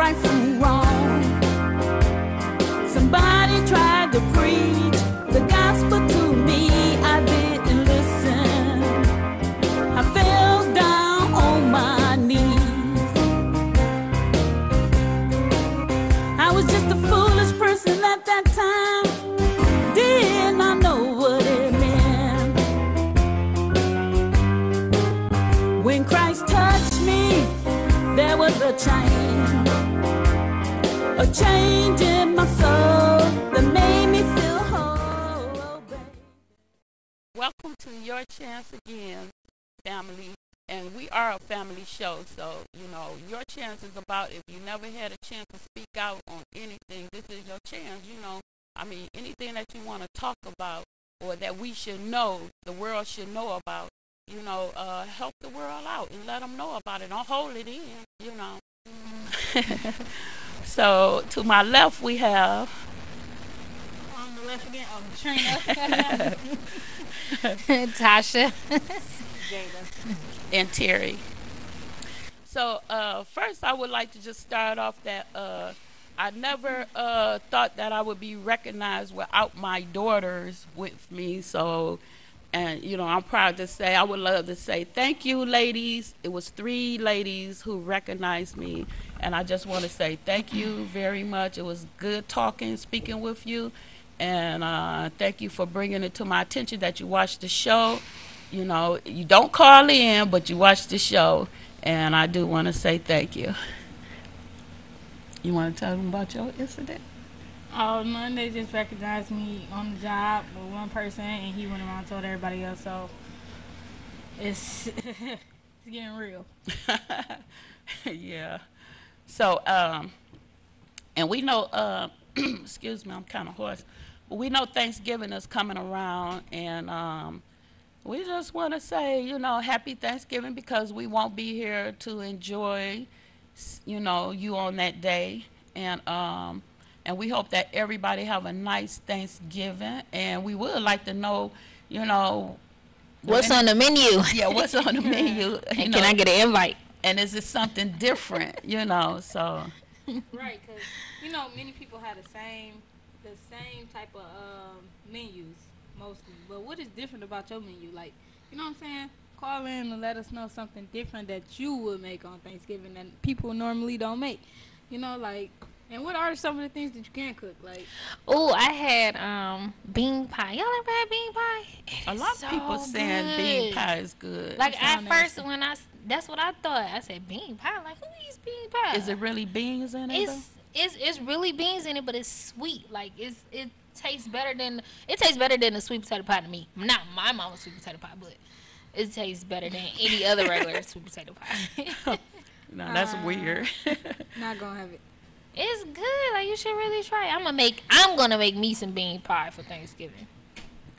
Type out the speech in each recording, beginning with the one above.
right from wrong. Somebody tried to preach the gospel to me. I didn't listen. I fell down on my knees. I was just a foolish person at that time. Did not know what it meant. When Christ touched me, there was a change in my soul that made me feel whole. Oh, baby. Welcome to Your Chance Again, family. And we are a family show, so, you know, your chance is about if you never had a chance to speak out on anything, this is your chance, you know. I mean, anything that you want to talk about or that we should know, the world should know about, you know, help the world out and let them know about it. Don't hold it in, you know. So, to my left, we have... On the left again, Trina. Tasha. Jada. And Terry. So, first, I would like to just start off that I never thought that I would be recognized without my daughters with me. So, and, you know, I'm proud to say, I would love to say thank you, ladies. It was 3 ladies who recognized me. And I just want to say thank you very much. It was good talking, speaking with you. And thank you for bringing it to my attention that you watched the show. You know, you don't call in, but you watch the show. And I do want to say thank you. You want to tell them about your incident? Oh, no, they just recognized me on the job with one person, and he went around and told everybody else. So it's it's getting real. Yeah. So, and we know, excuse me, I'm kind of hoarse. But we know Thanksgiving is coming around, and we just want to say, you know, happy Thanksgiving, because we won't be here to enjoy, you know, you on that day. And we hope that everybody have a nice Thanksgiving. And we would like to know, you know, what's on the menu? Yeah, what's on the menu? And can I get an invite? And is it something different, you know? So. Right, because, you know, many people have the same type of menus mostly. But what is different about your menu? Like, you know what I'm saying? Call in and let us know something different that you would make on Thanksgiving that people normally don't make. You know, like, and what are some of the things that you can cook? Like, oh, I had bean pie. Y'all ever had bean pie? A lot of people saying bean pie is good. Like, at first, that's what I thought. I said bean pie. Like, who eats bean pie? Is it really beans in it? It's really beans in it, but it's sweet. Like, it tastes better than the sweet potato pie to me. Not my mama's sweet potato pie, but it tastes better than any other regular sweet potato pie. No, that's weird. Not gonna have it. It's good. Like, you should really try it. I'm gonna make me some bean pie for Thanksgiving.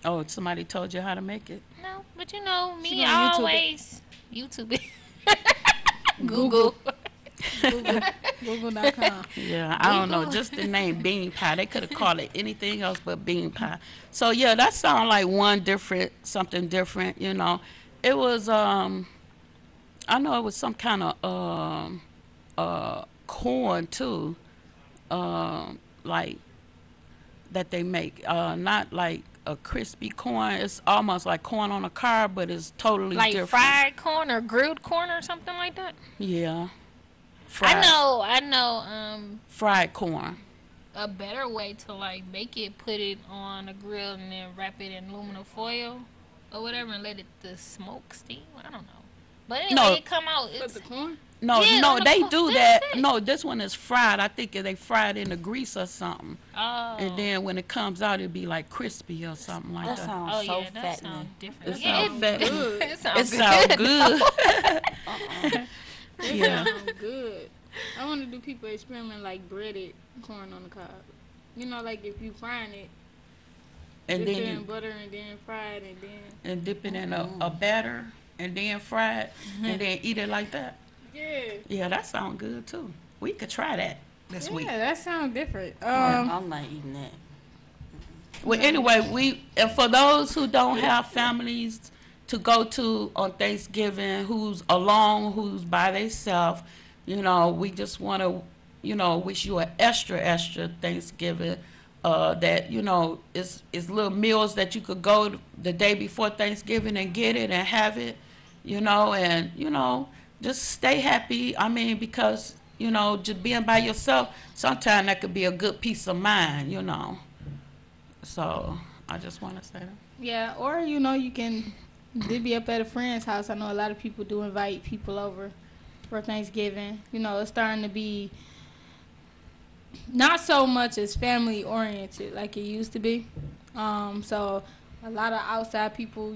Oh, somebody told you how to make it? No, but you know me always YouTube it. Google. Google.com. Yeah, I don't know. Just the name bean pie. They could have called it anything else but bean pie. So yeah, that sounds like something different. You know, it was. I know it was some kind of corn too, like that they make. Not like a crispy corn. It's almost like corn on a cob, but it's totally like different. Fried corn or grilled corn or something like that. Yeah. I know. Fried corn. A better way to like make it, put it on a grill and then wrap it in aluminum foil or whatever and let it the smoke steam. I don't know. But anyway, it come out. It's the corn? No, they do that. No, this one is fried. I think they fry it in the grease or something. Oh. And then when it comes out, it'll be like crispy or something like that. That sounds so that sounds different. It sounds good. It sounds good. It sounds good. I want to do people experiment like breaded corn on the cob. You know, like if you frying it, and dip then it in butter and then fry it and dip it in a batter and then fry it and then eat it like that. Yeah. Yeah, that sounds good too. We could try that this week. Yeah, that sounds different. I'm not eating that. Well, anyway, and for those who don't have families to go to on Thanksgiving, who's alone, who's by themselves, you know, we just want to, wish you an extra Thanksgiving. That is little meals that you could go the day before Thanksgiving and get it and have it, and just stay happy. I mean, because just being by yourself, sometimes that could be a good peace of mind. So I just want to say that. Yeah, or you can divvy up at a friend's house. I know a lot of people do invite people over for Thanksgiving. It's starting to be not so much as family oriented like it used to be. So a lot of outside people,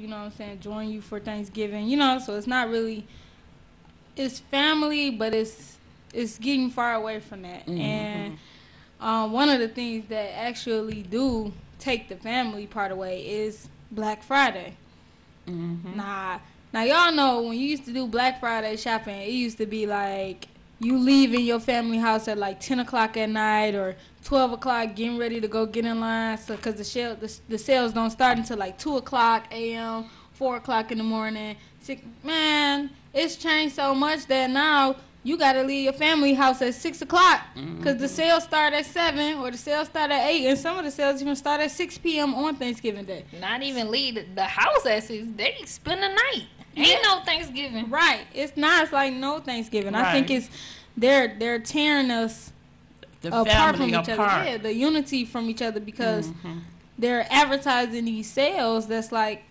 join you for Thanksgiving, so it's not really, it's family, but it's getting far away from that. And one of the things that actually do take the family part away is Black Friday. Now y'all know when you used to do Black Friday shopping, it used to be like you leaving your family house at like 10 o'clock at night or 12 o'clock getting ready to go get in line, so because the sales don't start until like 2 o'clock a.m., 4 o'clock in the morning. Man, it's changed so much that now you got to leave your family house at 6 o'clock because the sales start at 7 or the sales start at 8, and some of the sales even start at 6 p.m. on Thanksgiving Day. Not even leave the house at 6. They spend the night. Ain't no Thanksgiving. Right. It's not. It's like no Thanksgiving. Right. I think it's they're tearing us apart from each other. Yeah, the unity from each other because they're advertising these sales that's like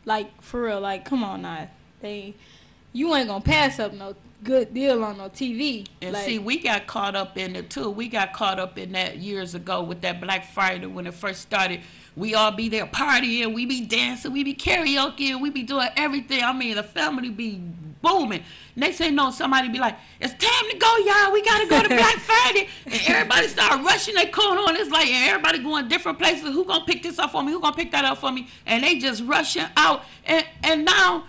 like for real, like come on now. You ain't gonna pass up no good deal on no TV. And like, see, we got caught up in it too. We got caught up in that years ago with that Black Friday when it first started. We all be there partying, we be dancing, we be karaoke, we be doing everything. I mean, the family be booming. Next thing you know, somebody be like, it's time to go, y'all. We got to go to Black Friday. And everybody start rushing their coat on. It's like, and everybody going different places. Who going to pick this up for me? Who going to pick that up for me? And they just rushing out. And now,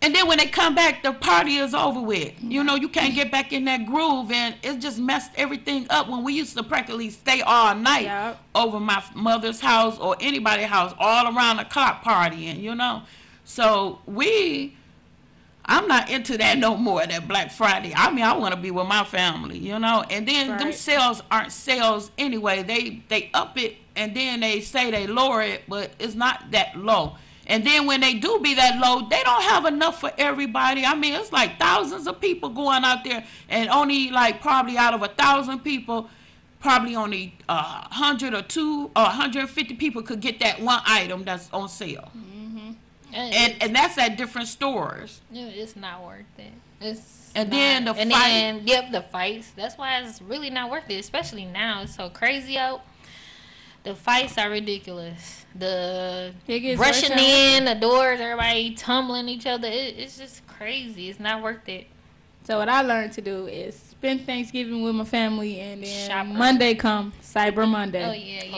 and then when they come back, the party is over with. You can't get back in that groove. And it just messed everything up when we used to practically stay all night over my mother's house or anybody's house, all around the clock partying, So I'm not into that no more, that Black Friday. I mean, I want to be with my family, And then them sales aren't sales anyway. They up it, and then they say they lower it, but it's not that low. And then when they do be that low, they don't have enough for everybody. I mean, it's like thousands of people going out there, and only like probably out of 1,000 people, probably only 100 or 150 people could get that one item that's on sale. And that's at different stores. Yeah, it's not worth it. The fights. That's why it's really not worth it, especially now. It's so crazy out. The fights are ridiculous. The rushing in, the doors, everybody tumbling each other. It's just crazy. It's not worth it. So what I learned to do is spend Thanksgiving with my family, and then Monday come Cyber Monday. Oh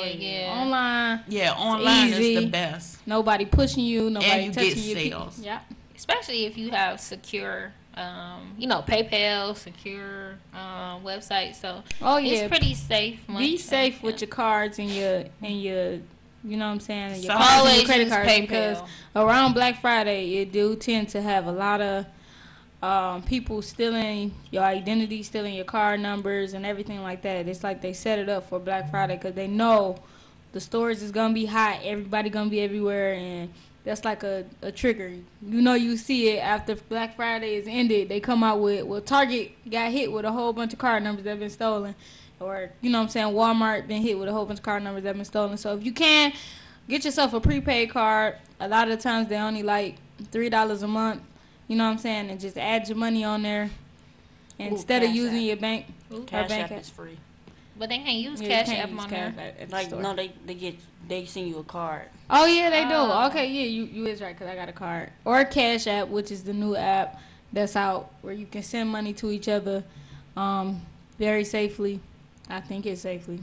yeah. Online. Yeah, online is the best. Nobody pushing you. Nobody and you touching get you. Sales. Yeah. Especially if you have secure, PayPal, secure website. So it's pretty safe. Be safe with your cards and your you know what I'm saying, and your cards and your credit cards, PayPal. because around Black Friday it do tend to have a lot of people stealing your identity, stealing your card numbers and everything like that. It's like they set it up for Black Friday because they know the stores is gonna be hot, everybody gonna be everywhere, and that's like a trigger. You see it after Black Friday is ended. They come out with Target got hit with a whole bunch of card numbers that have been stolen, or Walmart been hit with a whole bunch of card numbers that have been stolen. So if you can get yourself a prepaid card, a lot of the times they only like $3 a month. You know what I'm saying? And just add your money on there instead of using your bank. Cash App is free. But they can't use Cash App on there. No, they send you a card. Oh yeah, they do. Okay, yeah, you is right, because I got a card. Or Cash App, which is the new app that's out where you can send money to each other very safely. I think it's safely.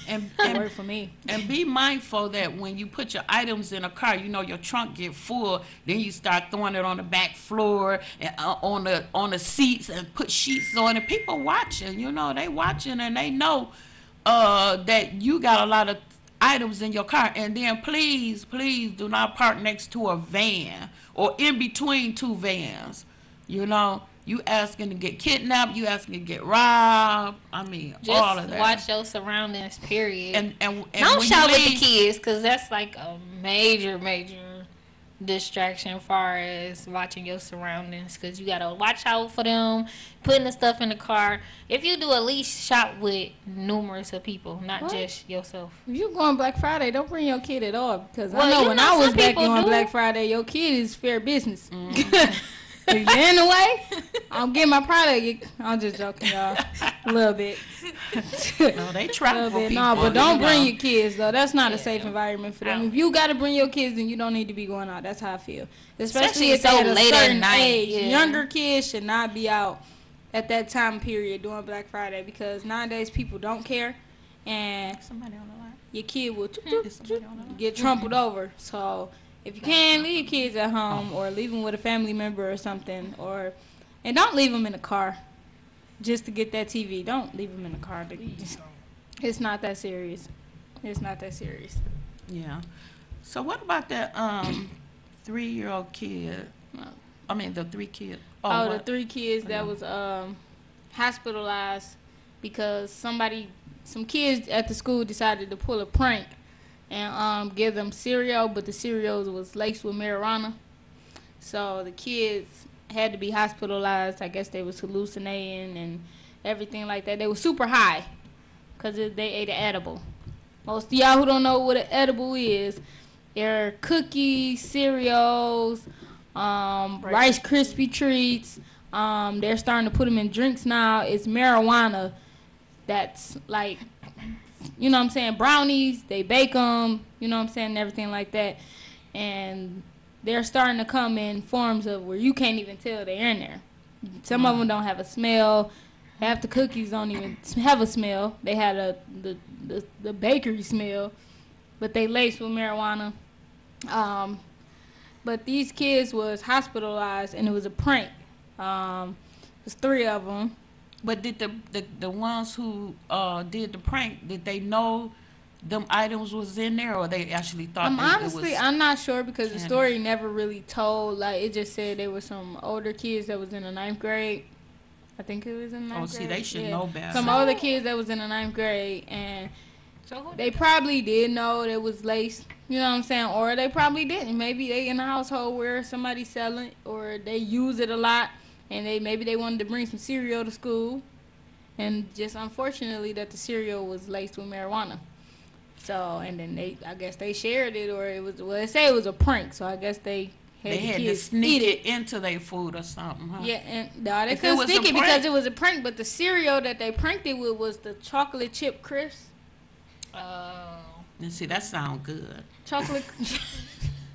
And work for me. And be mindful that when you put your items in a car, your trunk get full. Then you start throwing it on the back floor and on the seats and put sheets on it. People watching, they watching, and they know that you got a lot of items in your car. And then please do not park next to a van or in between two vans. You asking to get kidnapped. You asking to get robbed. I mean, all of Just that. watch your surroundings, period. And Don't when shout you with the leave- kids, because that's like a major distraction as far as watching your surroundings, because you got to watch out for them, putting the stuff in the car. If you do, at least shop with numerous of people, not What? just yourself. If you go on Black Friday, don't bring your kid at all, because Well, I know you when know I was some back people on do. Black Friday, your kid is fair business. If you're in the way, I'll get my product. I'm just joking, y'all. A little bit. No, they trap little for bit. people. No, but don't you bring know. your kids though. That's not a Yeah. safe environment for them. Out. If you got to bring your kids, then you don't need to be going out. That's how I feel. Especially if so they're at a late at certain night, age. yeah. Younger kids should not be out at that time period during Black Friday, because nowadays people don't care, and Somebody on the line. your kid will Is somebody on the line? get trampled over. So if you can, leave your kids at home or leave them with a family member or something, and don't leave them in the car just to get that TV. Don't leave them in the car. It's not that serious. It's not that serious. Yeah. So what about that 3-year-old kid? I mean the 3 kids. Oh, the what? 3 kids that was hospitalized because some kids at the school decided to pull a prank and give them cereal, but the cereal was laced with marijuana. So the kids had to be hospitalized. I guess they was hallucinating and everything like that. They were super high because they ate an edible. Most of y'all who don't know what an edible is, they're cookies, cereals, Rice Krispie treats. They're starting to put them in drinks now. It's marijuana. That's like, you know what I'm saying, brownies. They bake them, you know what I'm saying, and everything like that. And they're starting to come in forms of where you can't even tell they're in there. Some of them don't have a smell. Half the cookies don't even have a smell. They had the bakery smell, but they laced with marijuana. But these kids was hospitalized, and it was a prank. There's 3 of them. But did the ones who did the prank, did they know them items was in there, or they actually thought Honestly, it was? I'm not sure because the candy. story never really told. Like, it just said there was some older kids that was in the 9th grade. I think it was in the 9th grade. Oh, see, they should know better. Some older kids that was in the 9th grade, and So who they probably did know it was laced. You know what I'm saying? Or they probably didn't. Maybe they in a household where somebody's selling it, or they use it a lot, and maybe they wanted to bring some cereal to school, and just unfortunately that the cereal was laced with marijuana. So, and then I guess they shared it, or it was, well, they say it was a prank, so I guess they had They the had to kids sneak eat it into their food or something, huh? Yeah, and no, they If it couldn't was sneak a it because prank- it was a prank, but the cereal that they pranked it with was the chocolate chip crisps. Oh. And see, that sound good. Chocolate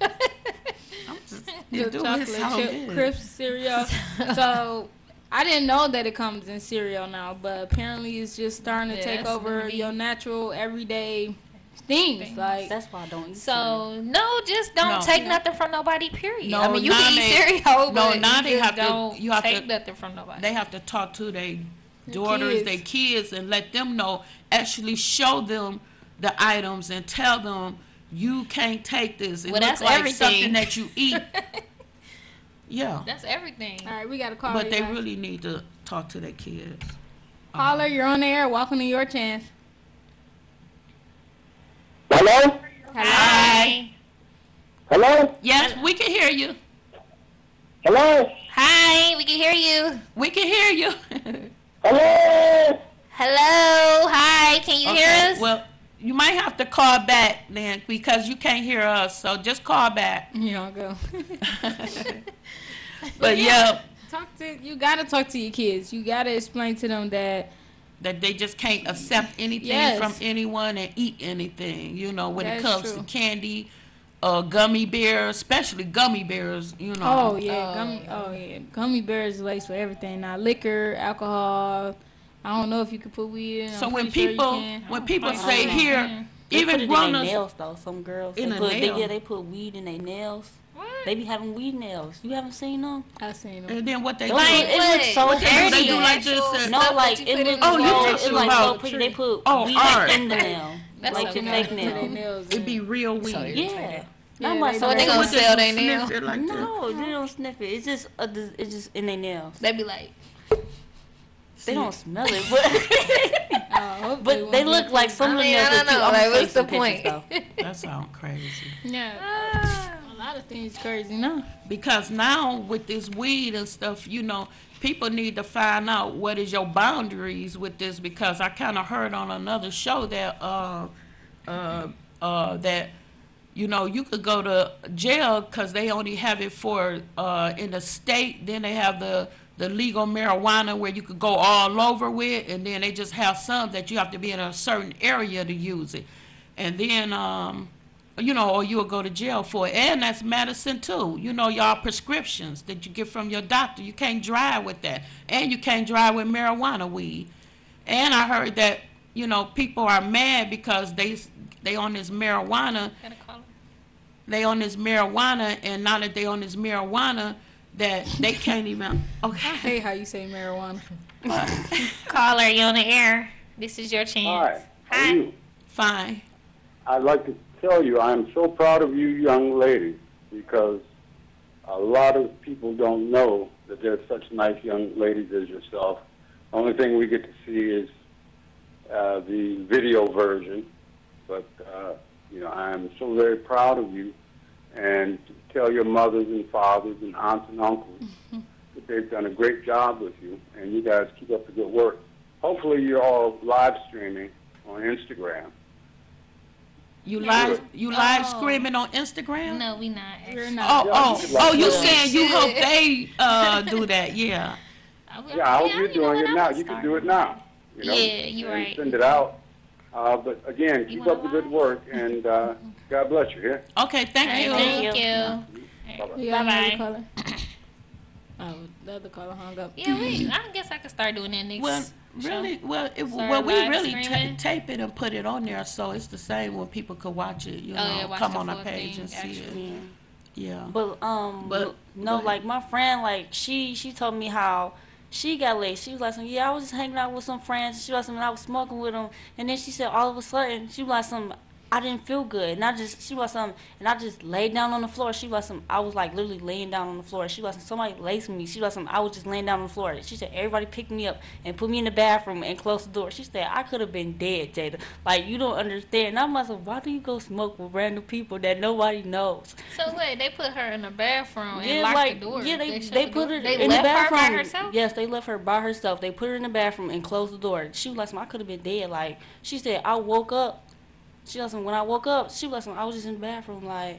I'm just, the you do it chocolate sound chip good. crisp cereal. So I didn't know that it comes in cereal now, but apparently it's just starting to Yeah, take that's over gonna be- your natural everyday things. Like, That's why I don't eat cereal. So no, just don't No. take nothing from nobody. Period. No, I mean, you now can eat they- cereal, no, but now you they just have to- don't you have take to- nothing from nobody. They have to talk to their The daughters, kids. their kids, and let them know. Actually, show them the items and tell them you can't take this. It Well, looks that's like everything. something that you eat. Yeah, That's everything. all right, we got a call. but they really need to talk to their kids. Caller, you're on the air. Welcome to Your Chance. Hello? Hi. Hello? Yes, we can hear you. Hello? Hi. We can hear you. We can hear you. Hello? Hello. Hi. Can you hear Okay, us? well, you might have to call back then because you can't hear us. So just call back. You don't go. But yeah, You gotta talk to your kids. You gotta explain to them that that they just can't accept anything Yes. from anyone and eat anything. You know, when That's it comes true. to candy, gummy bears, especially gummy bears. You know. Oh yeah, gummy bears laced with everything now. Liquor, alcohol. I don't know if you could put weed in. So I'm when pretty sure you people can. when people I say don't know. here, They put even it in grown their ups, nails though. Some girls In they a put nail. they put weed in their nails. What? They be having weed nails. You haven't seen them? I seen them. and then what they Like, do? it looks so What they do? They dirty. do like this. Actual And, No, stuff like that you it put in looks the Oh, you so, talking it's like about so pretty. They put Oh, weed art. in the nail, That's like so your good. fake To their nail. nails it'd be and- real weed. Yeah, Yeah, Not my they So what do. they gonna Would they sell they sniff nail? it like that? No, they don't sniff it. It's just in their nails. They be like, They don't smell it, but I hope but they look like some of the I nails. don't are cute. know. I'm Like, gonna what's take some the pictures, point? though. That sounds crazy. Yeah. A lot of things crazy now. Because now with this weed and stuff, people need to find out what is your boundaries with this. Because I kind of heard on another show that that you could go to jail because they only have it for in the state. Then they have the legal marijuana where you could go all over with, and then they just have some that you have to be in a certain area to use it, and then or you'll go to jail for it. And that's medicine too. Y'all prescriptions that you get from your doctor. You can't drive with that, and you can't drive with marijuana weed. And I heard that people are mad because they on this marijuana. gotta call 'em. They on this marijuana, and now that they on this marijuana, that they can't even. I Okay. hate how you say marijuana. Caller, you on the air? This is your chance. Hi, how are you? Fine. I'd like to tell you I'm so proud of you young ladies because a lot of people don't know that there's such nice young ladies as yourself. The only thing we get to see is the video version, but I'm so very proud of you, and tell your mothers and fathers and aunts and uncles that they've done a great job with you, and you guys keep up the good work. Hopefully you're all live streaming on Instagram. You live screaming on Instagram? No, we not. We're Actually. not. You saying you hope they do that? Yeah. Yeah, I hope you're doing it now. You can do it now. Yeah, you're and right. Send it out. But again, keep up the good work, and God bless you. Yeah. Okay. Thank you. Thank you. Bye-bye. You got another Bye-bye. caller? Oh, the other caller hung up. Yeah, I guess I could start doing that next. Well, show. really, Start we live really streaming? tape it and put it on there, so it's the same when people could watch it. watch come the on our full page thing, and see it. Yeah. Yeah. But But- no, like my friend, like she told me how she got late. She was like, I was just hanging out with some friends. She was like, I was smoking with them, and then she said all of a sudden she was like, I didn't feel good, and I just laid down on the floor. She was like, I was like literally laying down on the floor. She was like, somebody laced me. She was like, I was just laying down on the floor. She said everybody picked me up and put me in the bathroom and closed the door. She said I could have been dead, Jada. Like you don't understand. And I'm like, why do you go smoke with random people that nobody knows? So wait, they put her in the bathroom and Yeah, locked like the door. yeah, shut they the put door? her They in the left bathroom. her by herself. Yes, they left her by herself. They put her in the bathroom and closed the door. She was like, I could have been dead. Like she said, I woke up. She was like, when I woke up, she was like, I was just in the bathroom. Like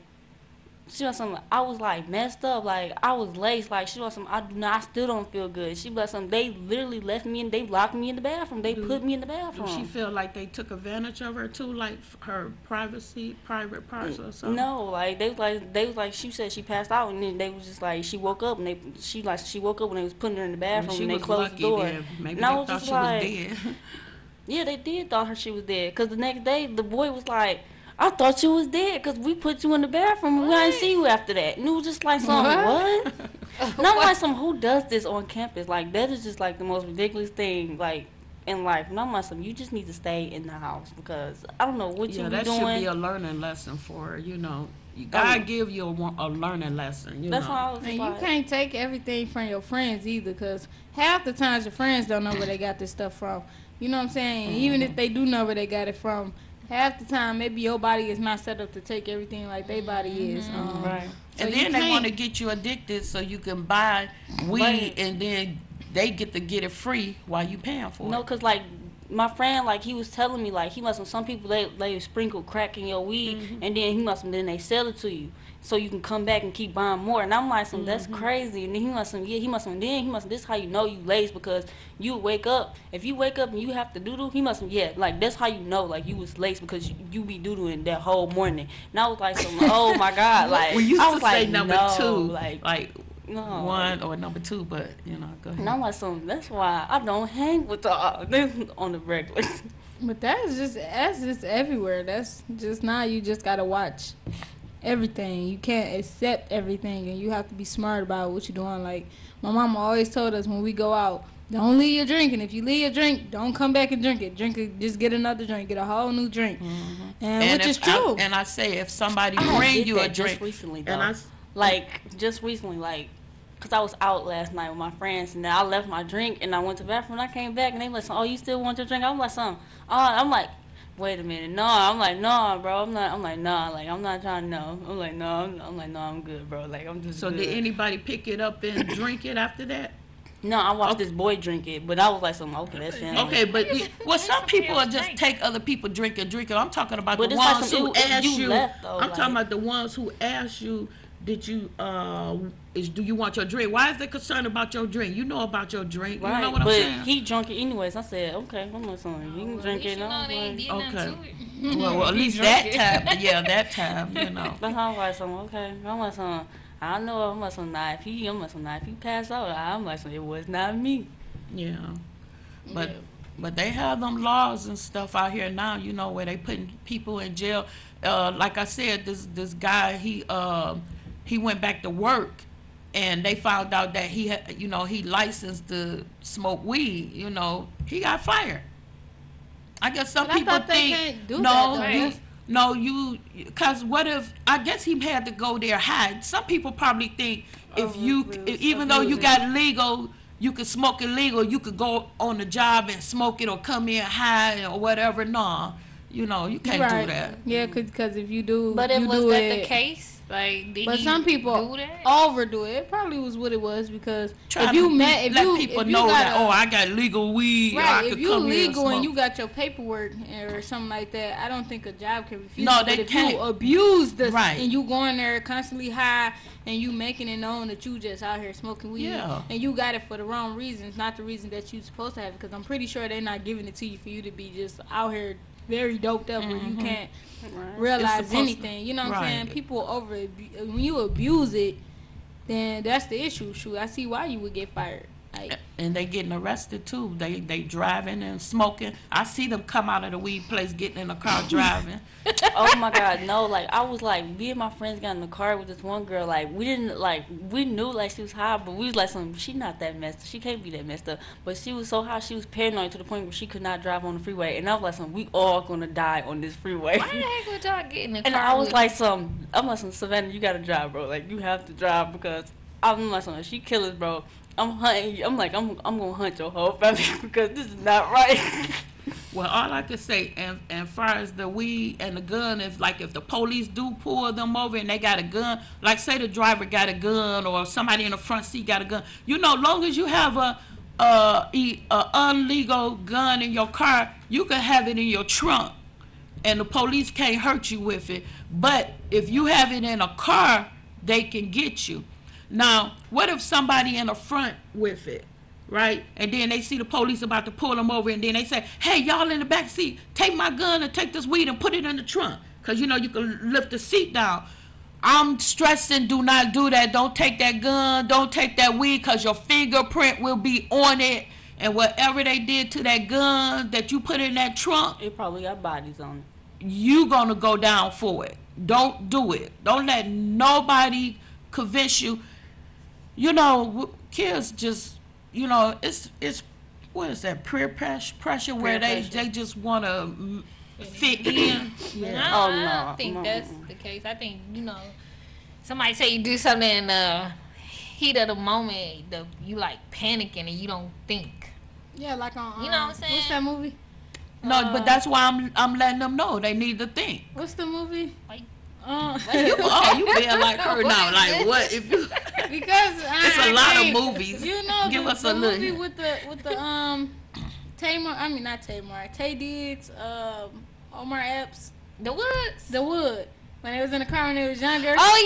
she was like, I was like messed up. Like I was laced. Like she was like, I still don't feel good. She was like, they literally left me and they locked me in the bathroom. They put me in the Do bathroom. she feel like they took advantage of her too, like her private parts or something? No, like they was like she said she passed out and then they was just like she woke up and she woke up when they was putting her in the Well, bathroom she and they was closed lucky the door. then. Maybe And I they was thought just she like, was dead. yeah, they did thought she was dead. Cause the next day the boy was like, I thought you was dead because we put you in the bathroom and we didn't see you after that. And it was just like what? Not like who does this on campus? Like that is just like the most ridiculous thing like in life. Not like you just need to stay in the house because I don't know what you be that doing. should be a learning lesson for her. God give you a learning lesson. That's why I was just And like, you can't take everything from your friends either, because half the times your friends don't know where they got this stuff from. You know what I'm saying? Even if they do know where they got it from, half the time maybe your body is not set up to take everything like their body is. right. So And you then they can't- want to get you addicted so you can buy weed, Right. and then they get to get it free while you paying for No, it. cause like my friend, like he was telling me, like he must some people they sprinkle crack in your weed, and then then they sell it to you, so you can come back and keep buying more. And I'm like, that's crazy. And then this is how you know you lazy, because you wake up. If you wake up and you have to doo-doo, like that's how you know like you was laced, because you be doo-dooing that whole morning. And I was like, oh my god, like We used I to was say like, number no, two, like no. one or number two, but go ahead. And I'm like, that's why I don't hang with y'all on the regular. But that's just everywhere. That's just now you just gotta watch. everything. You can't accept everything, and you have to be smart about what you're doing. Like my mama always told us when we go out, don't leave your drink, and if you leave your drink, don't come back and drink it. Drink it, just get another drink, get a whole new drink, and which is true. And I say if somebody I bring did you a that just drink, recently, though. and Just recently, because I was out last night with my friends, and then I left my drink, and I went to the bathroom, and I came back, and they were like, oh, you still want your drink? I'm like, I'm like, wait a minute, no. I'm like, no, bro. I'm like, no. Like, I'm not trying to know. I'm like, no. I'm like, no, I'm good, bro. Like, I'm just So good. did anybody pick it up and drink it after that? No, I watched this boy drink it, but I was like, okay, that's it. Okay, but some people will just take other people drink. I'm talking about But the it's like ones some- who it- ask you you. left, though, I'm like- talking about the ones who ask you, did you do you want your drink? Why is they concerned about your drink? You know about your drink. Right, You know what I'm but saying? he drunk it anyways. I said, okay, I'm like, son, you can drink it. You know, they ain't did nothing Okay. to it. Well, at least that time. Yeah, that time. You know. That's how I'm like, son, okay. I'm like, son, I know I'm like, son, nah, if he pass out, I'm like, son, it was not me. Yeah, but they have them laws and stuff out here now, you know, where they putting people in jail. Like I said, this guy he went back to work, and they found out that he had, you know, he licensed to smoke weed. You know, he got fired. I guess some But I people thought they think can't do no, that, though. because what if, I guess he had to go there high. Some people probably think even though you got legal, you could smoke it legal, you could go on the job and smoke it or come in high or whatever. No, you know, you can't do that. Yeah, because if you do, But you was do that it, the case? Like, did But he some people do that? overdo it. It probably was what it was because Try if you to met, let people know that, oh, I got legal weed. I right, could if you come here and legal and smoke. you got your paperwork or something like that, I don't think a job can refuse. No, it. they But if can't. you abuse this Right. and you going there constantly high and you making it known that you just out here smoking weed Yeah. and you got it for the wrong reasons, not the reason that you supposed to have it. Because I'm pretty sure they're not giving it to you for you to be just out here very doped up where you can't realize It's supposed to- anything. You know what I'm right. saying? People when you abuse it, then that's the issue. Shoot, I see why you would get fired. Like, And they getting arrested too. They driving and smoking. I see them come out of the weed place, getting in the car driving. Oh my God, no! Like I was like, me and my friends got in the car with this one girl. Like we knew like she was high, but we was like, she not that messed up. She can't be that messed up. But she was so high, she was paranoid to the point where she could not drive on the freeway. And I was like, we all gonna die on this freeway. Why the heck would y'all get in the car? And I was with- like, I'm like, Savannah, you gotta drive, bro. Like you have to drive because I'm like, if she kill us, bro. I'm hunting you. I'm like, I'm gonna hunt your whole family because this is not right. Well, all I can say, and far as the weed and the gun, if the police do pull them over and they got a gun, like say the driver got a gun or somebody in the front seat got a gun, you know, long as you have a illegal gun in your car, you can have it in your trunk, and the police can't hurt you with it. But if you have it in a car, they can get you. Now, what if somebody in the front with it, right? And then they see the police about to pull them over, and then they say, hey, y'all in the back seat, take my gun and take this weed and put it in the trunk. Because, you know, you can lift the seat down. I'm stressing, do not do that. Don't take that gun. Don't take that weed because your fingerprint will be on it. And whatever they did to that gun that you put in that trunk, It probably got bodies on it. you going to go down for it. Don't do it. Don't let nobody convince you. You know, kids just, you know, it's what is that, peer pressure where they just want to fit in. I Oh, don't no. think No. that's the case. I think, you know, somebody say you do something in the heat of the moment, you like panicking and you don't think. yeah, like on You know what I'm saying? What's that movie? No, but that's why I'm letting them know they need to think. What's the movie? Like, You being like her now, like what if you? Because It's a lot of movies. You know, Give the, us the a little. movie with the Tamar. I mean not Tamar. Tay Diggs, Omar Epps, the woods. The Wood. When they was in the car when they was younger. Oh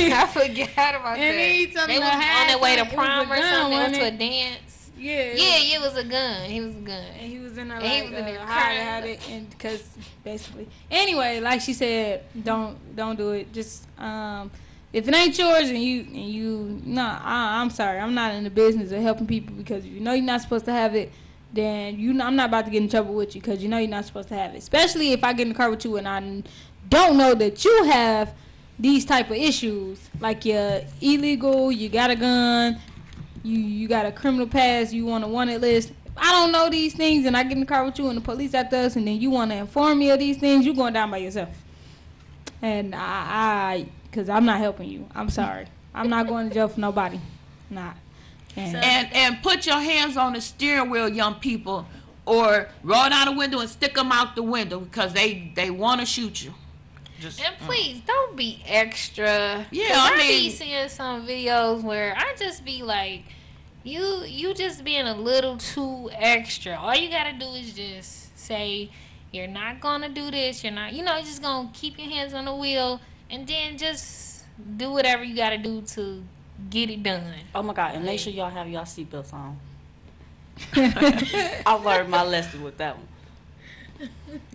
yeah. I forgot about And that. he told They them was to hide on their way to something. It was prom a or gun, something. They went wasn't to a it? dance. Yeah. Yeah, it was a gun. He was a gun. And he was in there And he like was in there hide crying. it, and because basically. Anyway, like she said, don't do it. Just if it ain't yours and you I'm sorry, I'm not in the business of helping people because if you know you're not supposed to have it, then I'm not about to get in trouble with you because you know you're not supposed to have it. Especially if I get in the car with you and I don't know that you have these type of issues, like you're illegal, you got a gun, you got a criminal past, you on a wanted list. If I don't know these things and I get in the car with you and the police after us, and then you want to inform me of these things, you going down by yourself. And because I'm not helping you. I'm sorry. I'm not going to jail for nobody. Not. And put your hands on the steering wheel, young people, or roll down the window and stick them out the window because they want to shoot you. And please don't be extra. Yeah, 'Cause I be mean- seeing some videos where I just be like, you just being a little too extra. All you gotta do is just say you're not gonna do this. You're not, you're just gonna keep your hands on the wheel, and then just do whatever you gotta do to get it done. Oh my God, and make sure y'all have y'all seatbelts on. I learned my lesson with that one.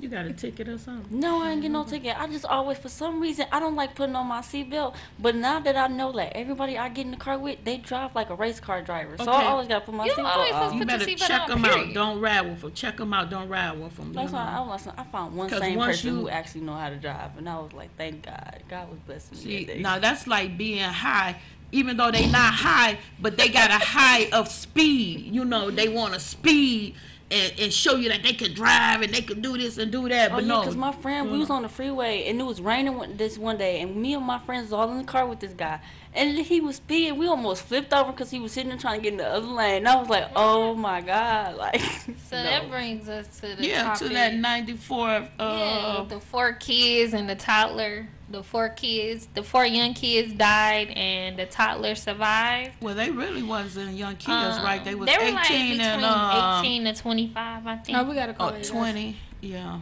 You got a ticket or something? No, I ain't get no ticket. I just always, for some reason, I don't like putting on my seatbelt. But now that I know that everybody I get in the car with, they drive like a race car driver. So I Okay. always got to put my You seatbelt always on. supposed You Put the better seatbelt check on, them out. period. Don't ride with them. Check them out. Don't ride with them. That's why I found one 'Cause same once person you- who actually know how to drive. And I was like, thank God. God was blessing me See, that day. now that's like being high, even though they not high, but they got a high of speed. They want to speed and show you that they can drive and they can do this and do that. Oh, But yeah, no, because my friend, we was on the freeway, and it was raining this one day, and me and my friends was all in the car with this guy. And he was speeding. We almost flipped over because he was sitting there trying to get in the other lane. And I was like, oh, my God. Like, So no. that brings us to the yeah, topic. to that 94. Yeah, the 4 kids and the toddler. The 4 young kids died, and the toddler survived. Well, they really wasn't young kids, right? They was They were 18 like between and 18 to 25, I think. No, we got to call 20. Yeah.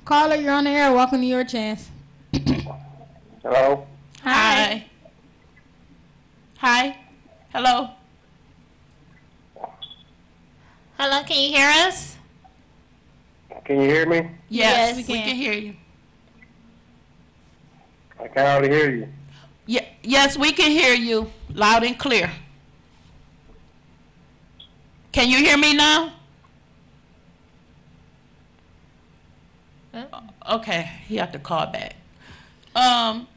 Caller, you're on the air. Welcome to Your Chance. Hello? Hi. Hi. Hello. Hello, can you hear us? Can you hear me? Yes, Yes, we we can can. hear you. I can hardly hear you. Yeah, yes, we can hear you loud and clear. Can you hear me now? Okay, he have to call back.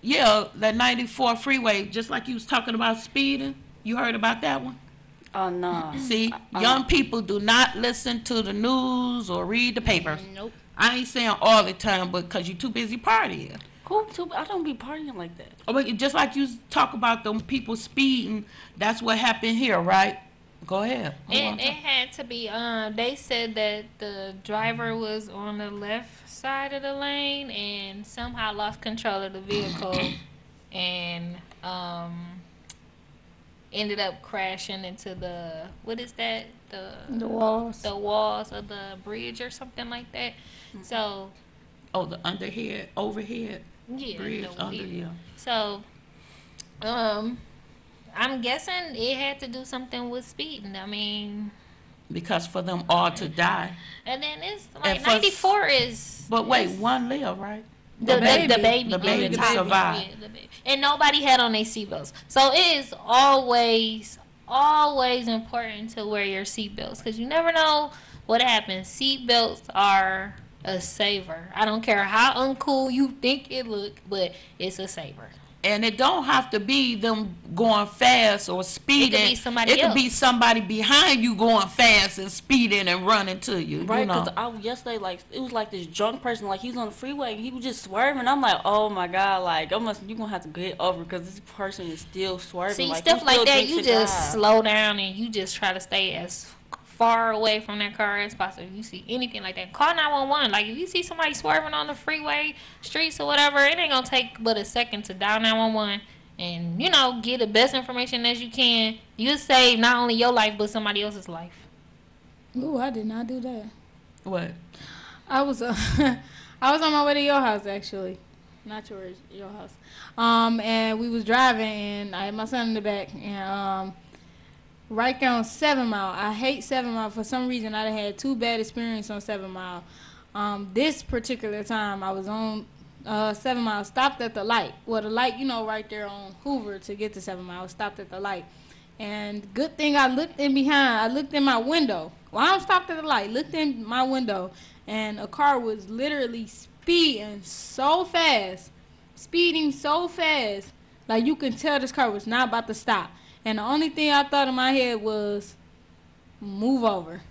Yeah, that 94 freeway, just like you was talking about speeding. You heard about that one? Oh, no. See, young people do not listen to the news or read the papers. Nope. I ain't saying all the time, but because you're too busy partying. Cool, too. I don't be partying like that. Oh, but just like you talk about them people speeding, that's what happened here, right? Go ahead. It had to be, they said that the driver was on the left side of the lane and somehow lost control of the vehicle and ended up crashing into the, what is that? The walls. The walls of the bridge or something like that. So, Oh, the overhead yeah. bridge the under wheel. you. So, I'm guessing it had to do something with speeding. I mean, Because for them all to die. and then it's And like for- 94 is. But wait, is- one live, right? The baby, The yeah, baby the baby, survived. yeah, the baby. And nobody had on their seatbelts. So it is always important to wear your seatbelts because you never know what happens. Seatbelts are a saver. I don't care how uncool you think it look, but it's a saver. And it don't have to be them going fast or speeding. be somebody It could be else. somebody behind you going fast and speeding and running to you. Right, You know. because yesterday, like, it was like this drunk person, like, he was on the freeway, and he was just swerving. I'm like, oh, my God, like, you're going to have to get over because this person is still swerving. See, like, stuff he like still that, drinks you and just drives. slow down and you just try to stay as far away from that car as possible. If you see anything like that, call 911. Like, if you see somebody swerving on the freeway, streets, or whatever, it ain't gonna take but a second to dial 911 and, get the best information as you can. You save not only your life, but somebody else's life. Ooh, I did not do that. What? I was I was on my way to your house actually, not yours, your house. And we was driving, and I had my son in the back, and right there on 7 Mile. I hate 7 Mile for some reason. I done had 2 bad experiences on 7 Mile. This particular time I was on 7 Mile, stopped at the light. Well, the light, right there on Hoover to get to 7 Mile, stopped at the light. And good thing I looked in behind. I looked in my window. Well, I stopped at the light, looked in my window, and a car was literally speeding so fast. Like, you can tell this car was not about to stop. And the only thing I thought in my head was, move over.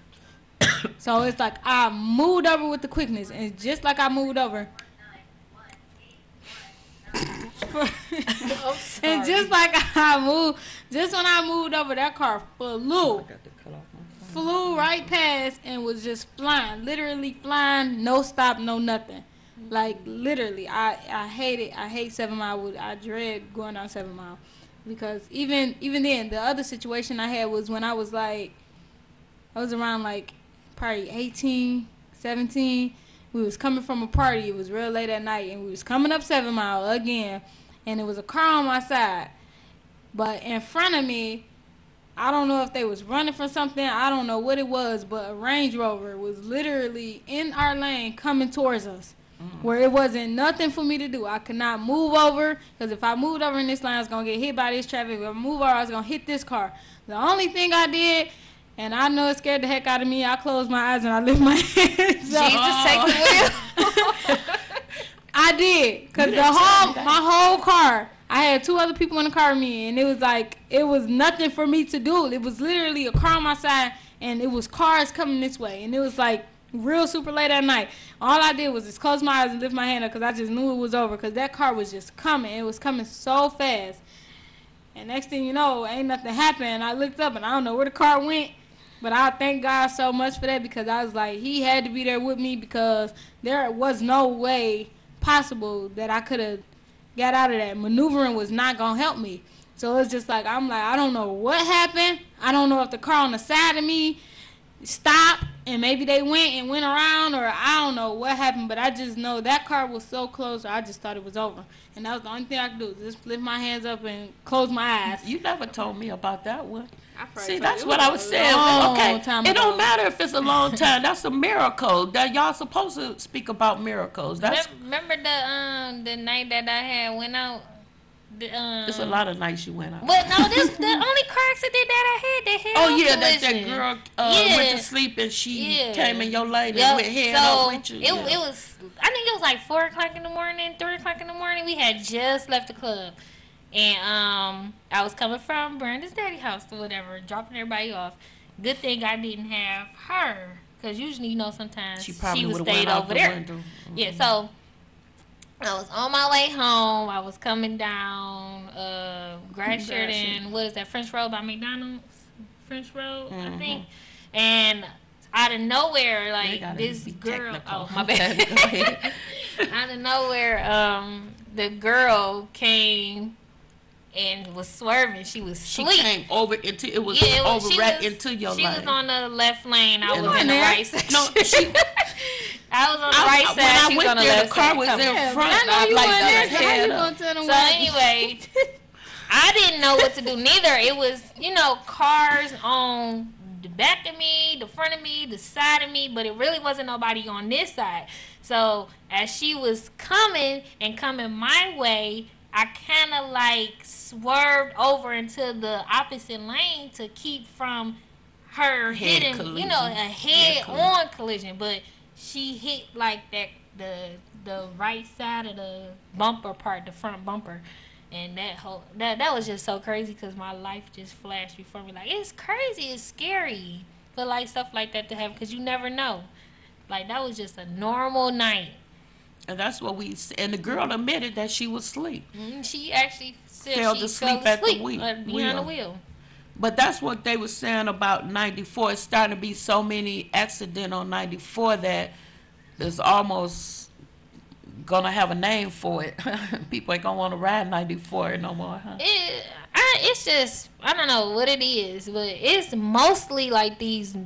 So it's like I moved over with the quickness. And just like I moved over. And just like I moved, just when I moved over, that car flew right past and was just flying. Literally flying, no stop, no nothing. Like, literally, I hate it. I hate 7 Mile. I dread going down 7 Mile. Because even then, the other situation I had was when I was around like probably 18, 17. We was coming from a party. It was real late at night, and we was coming up 7 Mile again, and it was a car on my side. But in front of me, I don't know if they was running from something. I don't know what it was, but a Range Rover was literally in our lane coming towards us. Where it wasn't nothing for me to do. I could not move over, because if I moved over in this line, I was going to get hit by this traffic. If I move over, I was going to hit this car. The only thing I did, and I know it scared the heck out of me, I closed my eyes and I lift my hands up. Jesus, take the wheel. I did, because my whole car, I had 2 other people in the car with me, and it was like, it was nothing for me to do. It was literally a car on my side, and it was cars coming this way, and it was like, real super late at night. All I did was just close my eyes and lift my hand up, because I just knew it was over, because that car was just coming. It was coming so fast. And next thing you know, ain't nothing happened. I looked up and I don't know where the car went, but I thank God so much for that, because I was like, he had to be there with me, because there was no way possible that I could have got out of that. Maneuvering was not going to help me. So it's just like, I'm like, I don't know what happened. I don't know if the car on the side of me stopped and maybe they went around, or I don't know what happened, but I just know that car was so close, I just thought it was over. And that was the only thing I could do, just lift my hands up and close my eyes. You never told me about that one. See, told that's you what it I was was a saying. long Okay, time it ago. don't matter if it's a long time. That's a miracle. That y'all supposed to speak about miracles. That's Remember the night that I had went out? There's a lot of nights you went out. But no, this the only car accident that I had. That head Oh yeah, that collision. girl Yeah. went to sleep and she Yeah. came in your lane and Yep. went head So up with you. it was, I think it was like 4 o'clock in the morning, 3 o'clock in the morning. We had just left the club, and I was coming from Brandon's daddy house or whatever, dropping everybody off. Good thing I didn't have her, because usually, you know, sometimes She probably would would stayed have went out over the there. window. Yeah, so I was on my way home. I was coming down Gratiot and what is that, French Road by McDonald's? French Road, I think. And out of nowhere, They like gotta this be girl, technical. oh my bad. Go ahead. Out of nowhere, the girl came and was swerving. She was She asleep. came over into it was Yeah, over she right was- into your She lane. was on the left lane. I And was in the there. right section. No, she. I was on the right side. When I She was went on the there, left the car side. was Come in on. front. I know you like weren't there, the so how head you up. gonna tell them So what? anyway, I didn't know what to do neither. It was, you know, cars on the back of me, the front of me, the side of me, but it really wasn't nobody on this side. So as she was coming my way, I kind of like swerved over into the opposite lane to keep from her Head hitting, you collision. know, a Head head-on collision. But she hit like the right side of the bumper part, the front bumper. And that was just so crazy, because my life just flashed before me. Like, it's crazy, it's scary for like stuff like that to happen, because you never know. Like, that was just a normal night. And that's what and the girl admitted that she was asleep. She actually said Fell she asleep fell at the asleep wheel. behind the wheel. But that's what they were saying about 94. It's starting to be so many accidents on 94 that there's almost gonna have a name for it. People ain't gonna want to ride 94 no more, huh? It's just, I don't know what it is, but it's mostly like these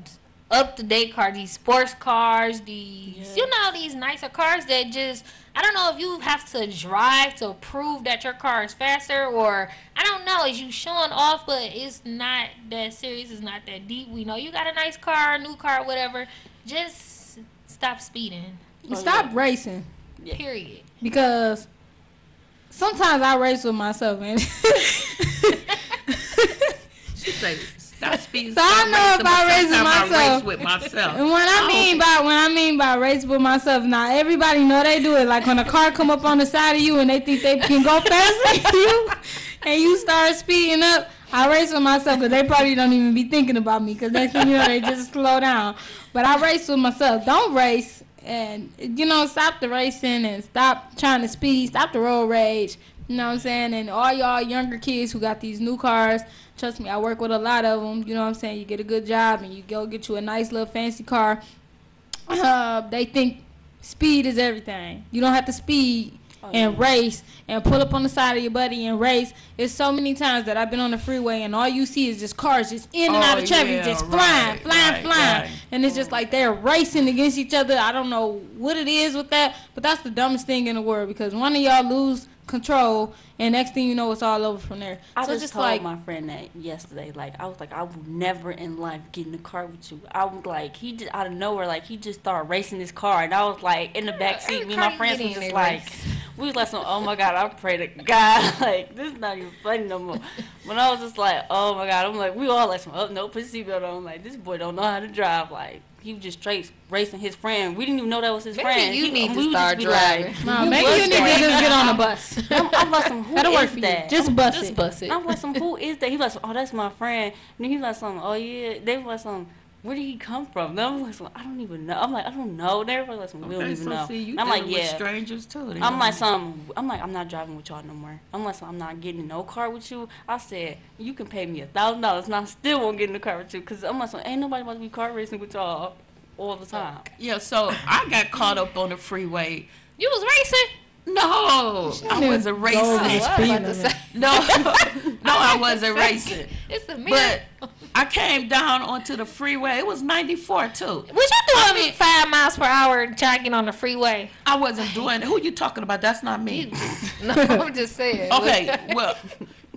up-to-date cars, these sports cars, these, you know, these nicer cars that just, I don't know if you have to drive to prove that your car is faster, or I don't know, is you showing off, but it's not that serious, it's not that deep. We know you got a nice car, new car, whatever. Just stop speeding. Stop racing, Period. because sometimes I race with myself, man. She say, Stop speeding. So I know about racing Sometimes myself. I race with myself. And when I mean by race with myself, now everybody know they do it. Like when a car come up on the side of you and they think they can go faster than you, and you start speeding up, I race with myself because they probably don't even be thinking about me because next thing you know they just slow down. But I race with myself. Don't race, and stop the racing and stop trying to speed. Stop the road rage. You know what I'm saying? And all y'all younger kids who got these new cars, trust me, I work with a lot of them. You know what I'm saying? You get a good job and you go get you a nice little fancy car. They think speed is everything. You don't have to speed and race and pull up on the side of your buddy and race. It's so many times that I've been on the freeway and all you see is just cars just in and out of traffic, just flying. And it's just like they're racing against each other. I don't know what it is with that, but that's the dumbest thing in the world because one of y'all lose control and next thing you know it's all over from there. I So just told my friend that yesterday. Like I was like, I will never in life get in the car with you. I was like, he just out of nowhere, like he just started racing his car, and I was like in the back seat. Me and my friends was just like, we was like, oh my God, I pray to God, like this is not even funny no more. When I was just like, oh my God, I'm like, we all like, oh no, put the seatbelt on. Like this boy don't know how to drive. Like he was just straight racing his friend. We didn't even know that was his friend. You need we to start driving. No, maybe you need to just get on a bus. I'm like, who That'll work is for you. that? Just bus Just it. bust it. I'm like, who is that? He like, oh, that's my friend. And then he like, oh yeah. They was like, where did he come from? Then I'm like, I don't even know. I'm like, I don't know. They were like, we don't even know. See, you I'm like, with yeah. strangers too. I'm like, I'm not driving with y'all no more. I'm like, I'm not getting in no car with you. I said, you can pay me $1,000 and I still won't get in the car with you. Because I'm like, ain't nobody want to be car racing with y'all all the time. Yeah, so I got caught up on the freeway. You was racing? No, I wasn't racing. No, I wasn't racing. It's the mirror. But I came down onto the freeway. It was 94 too. Was you doing 5 miles per hour jogging on the freeway? I wasn't doing it. Who you talking about? That's not me. No, I'm just saying. Okay, well,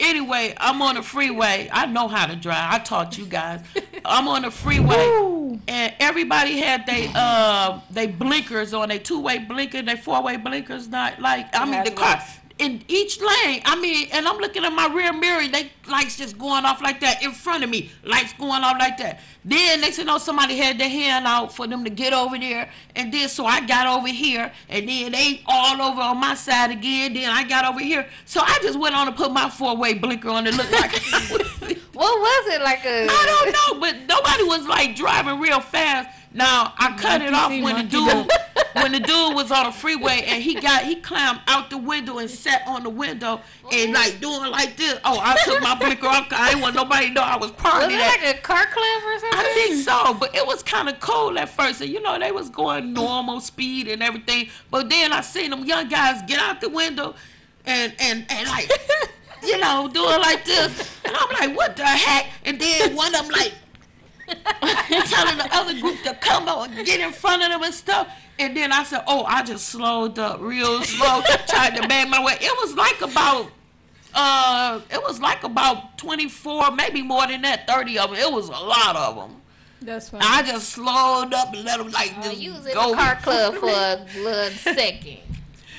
anyway, I'm on the freeway. I know how to drive. I taught you guys. I'm on the freeway, and everybody had they blinkers on, they two-way blinker, they four-way blinkers. Not like the car in each lane. And I'm looking at my rear mirror. They lights just going off like that in front of me. Lights going off like that. Then next thing you know, somebody had their hand out for them to get over there, and then so I got over here, and then they all over on my side again. Then I got over here, so I just went on to put my four-way blinker on. It looked like What was it like a? I don't know, but nobody was like driving real fast. Now I cut it off when the dude was on the freeway and he climbed out the window and sat on the window and like doing like this. Oh, I took my blinker off. I didn't want nobody to know I was partying. Was it like a car clip or something? I think so, but it was kind of cool at first. And, they was going normal speed and everything. But then I seen them young guys get out the window and like, doing like this. And I'm like, what the heck? And then one of them like, telling the other group to come on and get in front of them and stuff. And then I said, I just slowed up real slow, tried to bang my way. It was like about 24, maybe more than that, 30 of them. It was a lot of them. That's funny. I just slowed up and let them just You was in go. the car club for a little second.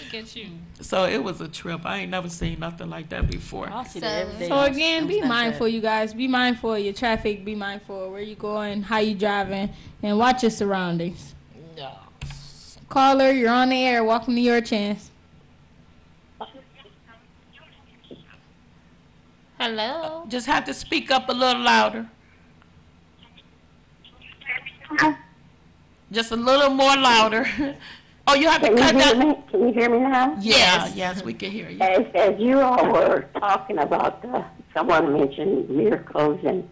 Look at you. So it was a trip. I ain't never seen nothing like that before. I see that every day. So again, be on Snapchat. mindful, you guys. Be mindful of your traffic. Be mindful of where you going, how you driving, and watch your surroundings. No. Caller, you're on the air. Welcome to Your Chance. Hello. Just have to speak up a little louder. Just a little more louder. Oh, you have to cut that. Can you hear me now? Yes, we can hear you. As you all were talking about, someone mentioned miracles and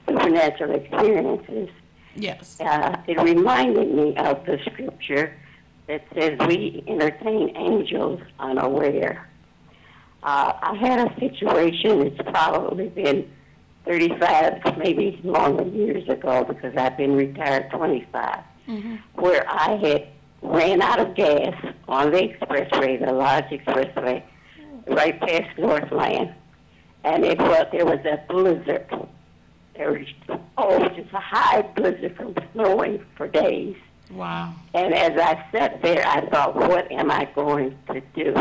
supernatural experiences. Yes. It reminded me of the scripture that says we entertain angels unaware. I had a situation, it's probably been 35, maybe longer years ago because I've been retired 25, where I had ran out of gas on the expressway, the large expressway, right past Northland. And there was a blizzard. There was just a high blizzard from snowing for days. Wow. And as I sat there, I thought, what am I going to do?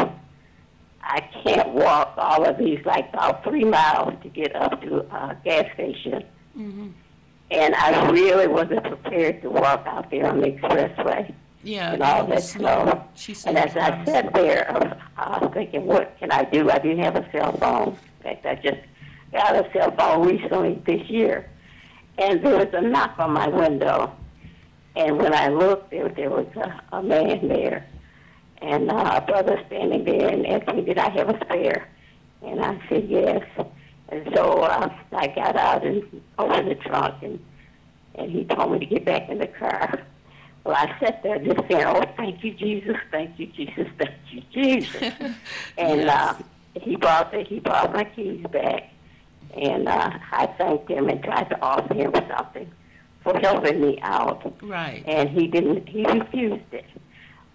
I can't walk all of these, like about 3 miles to get up to a gas station And I really wasn't prepared to walk out there on the expressway Yeah, and all it that was slow. snow. She said And it as I was sat there, I was thinking, what can I do? I didn't have a cell phone. In fact, I just got a cell phone recently this year. And there was a knock on my window. And when I looked, there was a man there. And a brother standing there and asked me, did I have a spare? And I said, yes. And so I got out and opened the trunk, and he told me to get back in the car. Well, I sat there just saying, oh, thank you, Jesus, thank you, Jesus, thank you, Jesus. And Yes. he brought my keys back, and I thanked him and tried to offer him something for helping me out. Right. And he refused it.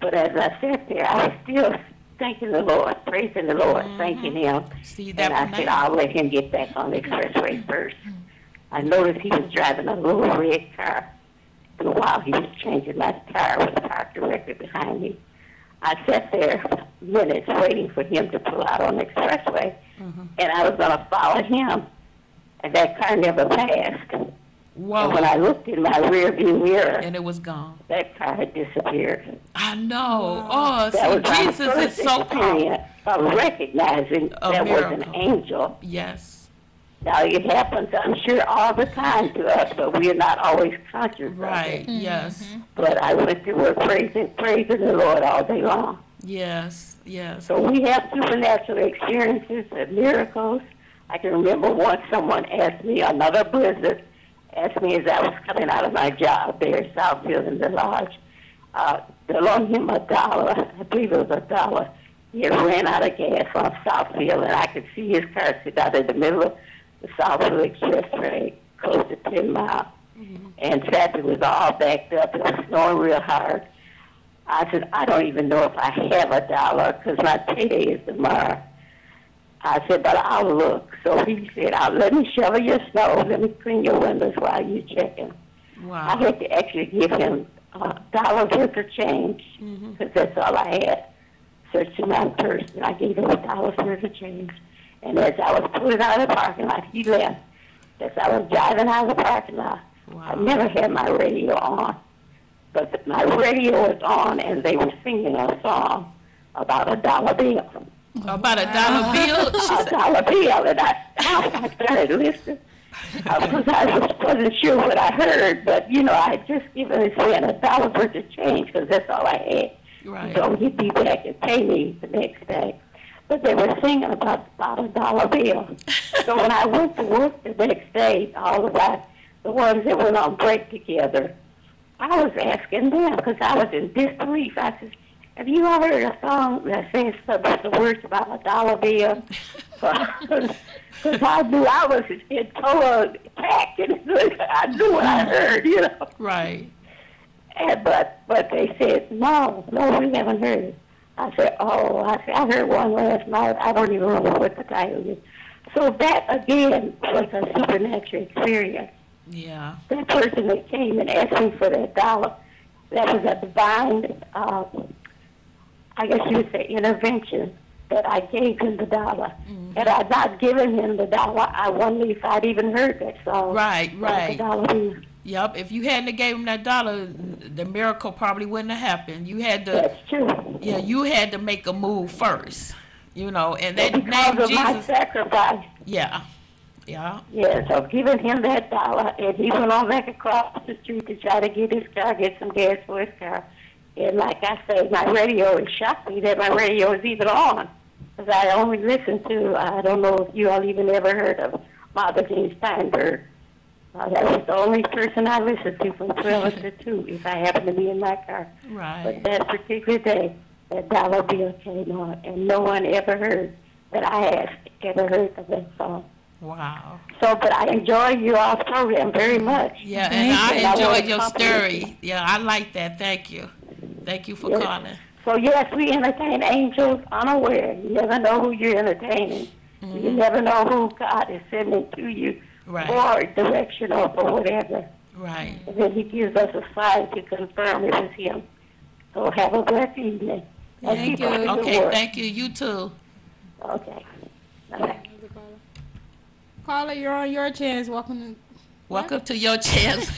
But as I sat there, I was still thanking the Lord, praising the Lord, thanking him. See that And I said, now? I'll let him get back on the expressway first. I noticed he was driving a little red car. And while he was changing, my car was parked directly behind me. I sat there minutes waiting for him to pull out on the expressway, and I was going to follow him. And that car never passed. Whoa. And when I looked in my rearview mirror, And it was gone. that car had disappeared. I know. Oh, That see, was my Jesus is first so powerful. experience of recognizing A that was an miracle. angel. Yes. Now, it happens, I'm sure, all the time to us, but we're not always conscious Right. of it. Yes. But I went to work praising the Lord all day long. Yes. Yes. So we have supernatural experiences and miracles. I can remember once someone asked me, another blizzard, asked me as I was coming out of my job there in Southfield in the lodge, to loan him $1. I believe it was $1. He had ran out of gas on Southfield, and I could see his car sit out in the middle of the Southfield Expressway, close to 10 Mile. And traffic was all backed up. It was snowing real hard. I said, I don't even know if I have $1 because my payday is tomorrow. I said, but I'll look. So he said, let me shovel your snow. Let me clean your windows while you're checking. I Wow. had to actually give him $1 worth of change because that's all I had. Searching my purse, and I gave him $1 worth of change. And as I was pulling out of the parking lot, he left. As I was driving out of the parking lot, I Wow. never had my radio on. But my radio was on, and they were singing a song about $1 bill. About $1 bill. She A said, dollar bill, and I started listening. Because I wasn't sure what I heard, but, I had just given this man $1 worth of change because that's all I had. right. So he'd be back and pay me the next day. But they were singing about $1 bill. So when I went to work the next day, all of the ones that went on break together, I was asking them because I was in disbelief. I said, have you ever heard a song that says about the words about $1 bill? Because I knew I was in total attack, and I knew what I heard, Right. And, but they said, no, we haven't heard it. I said, I heard one last night. I don't even remember what the title is. So that, again, was a supernatural experience. Yeah. That person that came and asked me for that $1, that was a divine, I guess you would say, intervention that I gave him the $1. Had I not given him the $1, I wonder if I'd even heard that song. Right. Right. The $1 bill. Yep. If you hadn't have gave him that $1, the miracle probably wouldn't have happened. You had to. That's true. Yeah. You had to make a move first. And that Because name of my Jesus. sacrifice. Yeah. Yeah. Yeah, so giving him that $1, and he went on back across the street to try to get his car, get some gas for his car. And like I said, my radio, it shocked me that my radio was even on. Because I only listened to, I don't know if you all even ever heard of Martha Jean Steinberg. That was the only person I listened to from 12 to 2 if I happened to be in my car. Right. But that particular day, that $1 bill came on, and no one ever heard that I had ever heard of that song. Wow. So, but I enjoy you all's program very much. Yeah, and And I I enjoyed wanna your compliment story. Yeah, I like that. Thank you. Thank you for Yes. calling. So, yes, we entertain angels unaware. You never know who you're entertaining. You never know who God is sending to you Right. for direction or for whatever. Right. And then he gives us a sign to confirm it was him. So have a blessed evening. And Thank keep up you. the good Okay, work. thank you. You too. Okay. Bye-bye. Caller, you're on your chance. Welcome Welcome to your chance.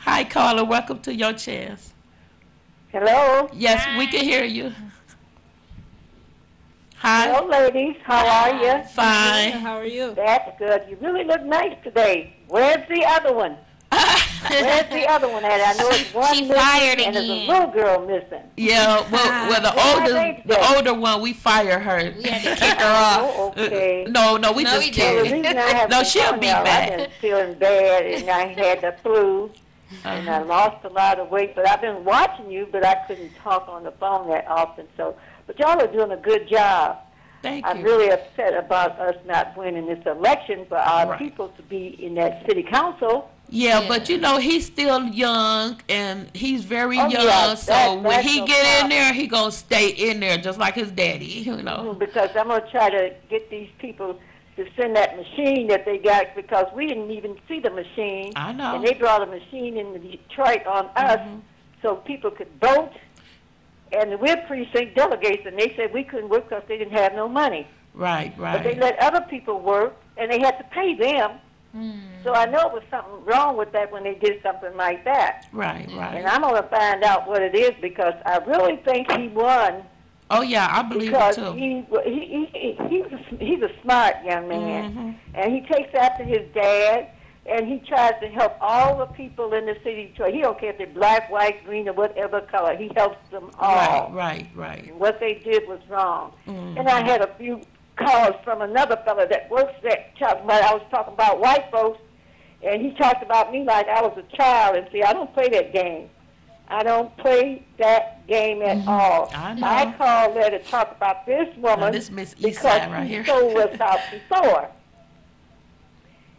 Hi, caller. Welcome to your chance. Hello. Yes, we can hear you. Hi. Hello, ladies. How are you? Fine. How are you? That's good. You really look nice today. Where's the other one? Where's the other one at? I know it's one She missing fired and there's a again. little girl missing. Yeah, well, the older one, we fire her. We had to kick her off. Oh, okay. No, we No, just we Well, the kidding. reason I have No, been she'll calling be y'all, I've back. been feeling bad, and I had the flu, and I lost a lot of weight. But I've been watching you, but I couldn't talk on the phone that often. So, but y'all are doing a good job. Thank I'm you. really upset about us not winning this election for our Right. people to be in that city council. Yeah, but you know, he's still young and he's very Oh, young. yeah, So when that's he no get in problem. there, he gonna stay in there just like his daddy, you know. Because I'm going to try to get these people to send that machine that they got, because we didn't even see the machine. I know. And they brought a machine in Detroit on us so people could vote. And we're precinct delegates, and they said we couldn't work because they didn't have no money. Right, But they right. let other people work, and they had to pay them. So I know it was something wrong with that when they did something like that. Right, And right. I'm going to find out what it is, because I really think he won. Oh yeah, I believe it Because too. he's a smart young man, and he takes after his dad, and he tries to help all the people in the city of Detroit. He don't care if they're black, white, green, or whatever color. He helps them all. Right. And what they did was wrong. And I had a few calls from another fellow that works there, talking about, I was talking about white folks, and he talked about me like I was a child. And see, I don't play that game. I don't play that game at all. I know. I called there to talk about this woman Now, this Miss because Eastside right he here. sold us out before.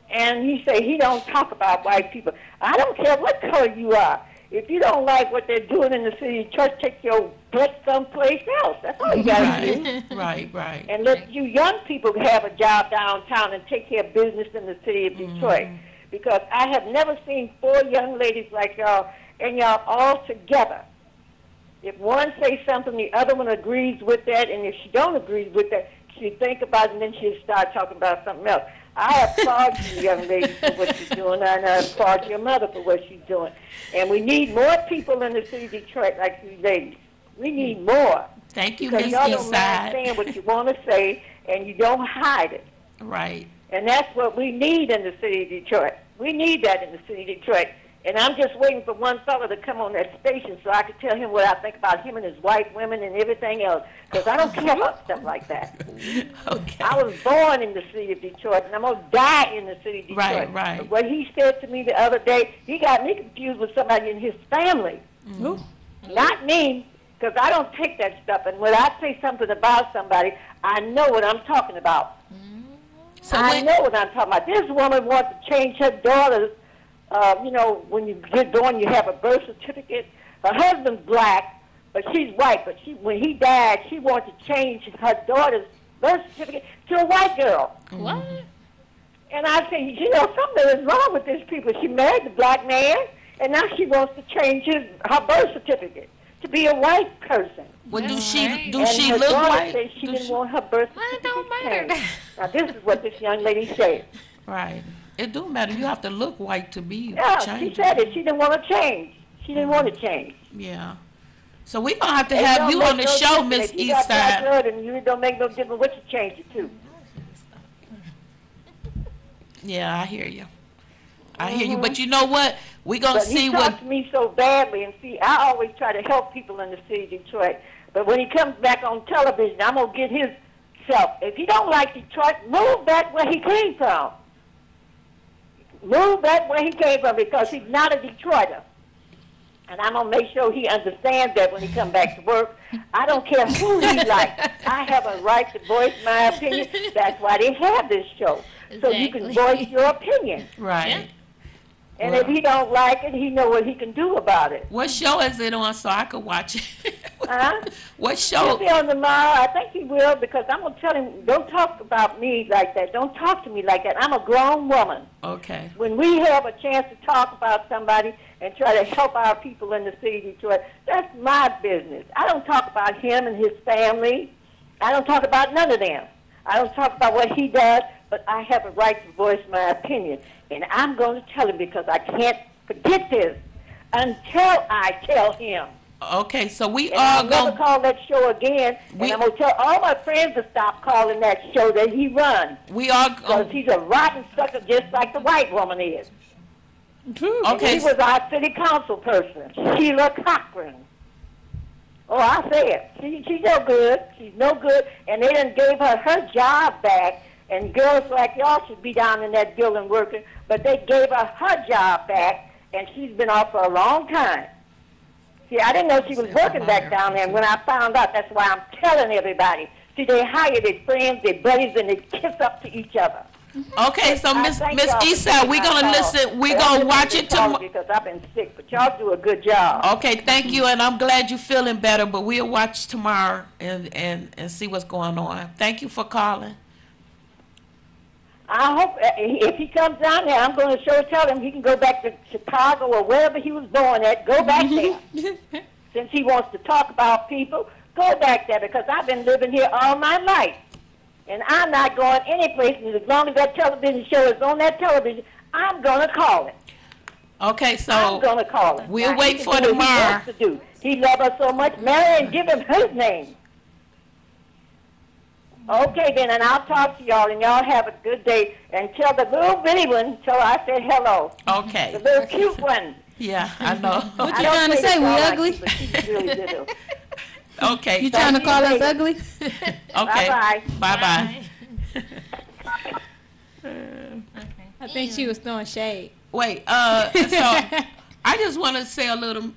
And he said he don't talk about white people. I don't care what color you are. If you don't like what they're doing in the city of Detroit, take your butt someplace else. That's all you got to do. Right. And let you young people have a job downtown and take care of business in the city of Detroit. Because I have never seen 4 young ladies like y'all, and y'all all together. If one says something, the other one agrees with that, and if she don't agree with that, she think about it, and then she'll start talking about something else. I applaud you, young ladies, for what you're doing, and I applaud your mother for what she's doing. And we need more people in the city of Detroit like you ladies. We need more. Thank you, Because Miss y'all don't mind Eastside. saying what you want to say, and you don't hide it. Right. And that's what we need in the city of Detroit. We need that in the city of Detroit. And I'm just waiting for one fellow to come on that station so I can tell him what I think about him and his white women and everything else. Because I don't care about stuff like that. Okay. I was born in the city of Detroit, and I'm going to die in the city of Detroit. Right. But what he said to me the other day, he got me confused with somebody in his family. Not me, because I don't take that stuff. And when I say something about somebody, I know what I'm talking about. So I when, know what I'm talking about. This woman wants to change her daughter's, when you get born, you have a birth certificate. Her husband's black, but she's white. But when he died, she wanted to change her daughter's birth certificate to a white girl. What? And I say, something is wrong with these people. She married the black man, and now she wants to change her birth certificate to be a white person. well, do That's she right. do And she her look daughter white? said she Do didn't she- want her birth Well, it certificate don't matter. changed. Now, this is what this young lady said. Right. It do matter. You have to look white to be Yeah, she changed. said it. She didn't want to change. She didn't want to change. Yeah. So we're gonna have to It have don't you make on the no show, difference. Miss If you got black Eastside. blood, and you don't make no difference what you change it to. Yeah, I hear you. I hear you. But you know what? We're gonna But see he what. talked to me so badly, and see, I always try to help people in the city of Detroit. But when he comes back on television, I'm gonna get his self. If he don't like Detroit, move back where he came from. Move back where he came from, because he's not a Detroiter. And I'm going to make sure he understands that when he comes back to work. I don't care who he likes. I have a right to voice my opinion. That's why they have this show. So you can Exactly. voice your opinion. Right. And if he don't like it, he know what he can do about it. What show is it on so I could watch it? Huh? What He'll show? be on tomorrow. I think he will, because I'm going to tell him, don't talk about me like that. Don't talk to me like that. I'm a grown woman. Okay. When we have a chance to talk about somebody and try to help our people in the city of Detroit, that's my business. I don't talk about him and his family. I don't talk about none of them. I don't talk about what he does, but I have a right to voice my opinion. And I'm going to tell him because I can't forget this until I tell him. Okay, so we And all I'll never go. call that show again. We- And I'm going to tell all my friends to stop calling that show that he runs. We all Because go. he's a rotten sucker just like the white woman is. Okay, He was our city council person, Sheila Cochran. Oh, I say it. She's no good. She's no good. And they done gave her job back. And girls like y'all should be down in that building working. But they gave her job back, and she's been off for a long time. See, I didn't know she was working back down there. And when I found out, that's why I'm telling everybody. See, they hire their friends, their buddies, and they kiss up to each other. okay. So I Miss thank Miss y'all for Issa, taking we my gonna call. listen. We But I gonna just watch wanted to it call tomorrow. because I've been sick. But y'all do a good job. Okay, thank you, and I'm glad you're feeling better. But we'll watch tomorrow and see what's going on. Thank you for calling. I hope if he comes down there, I'm going to tell him he can go back to Chicago or wherever he was born at. Go back there. Since he wants to talk about people, go back there because I've been living here all my life. And I'm not going any place. And as long as that television show is on that television, I'm going to call it. Okay, I'm so going to call it. we'll Now, wait he for can do what tomorrow. He wants to do. He loves us so much. Marry and give him his name. Okay, then, and I'll talk to y'all, and y'all have a good day. And tell the little bitty one, tell her I said hello. The okay, little cute one. yeah, I know. What I you don't trying to say say? We this all ugly? like, but she's really little. Okay, You trying to call us later. ugly? okay, Bye-bye. bye. I think she was throwing shade. Wait, so I just want to say a little.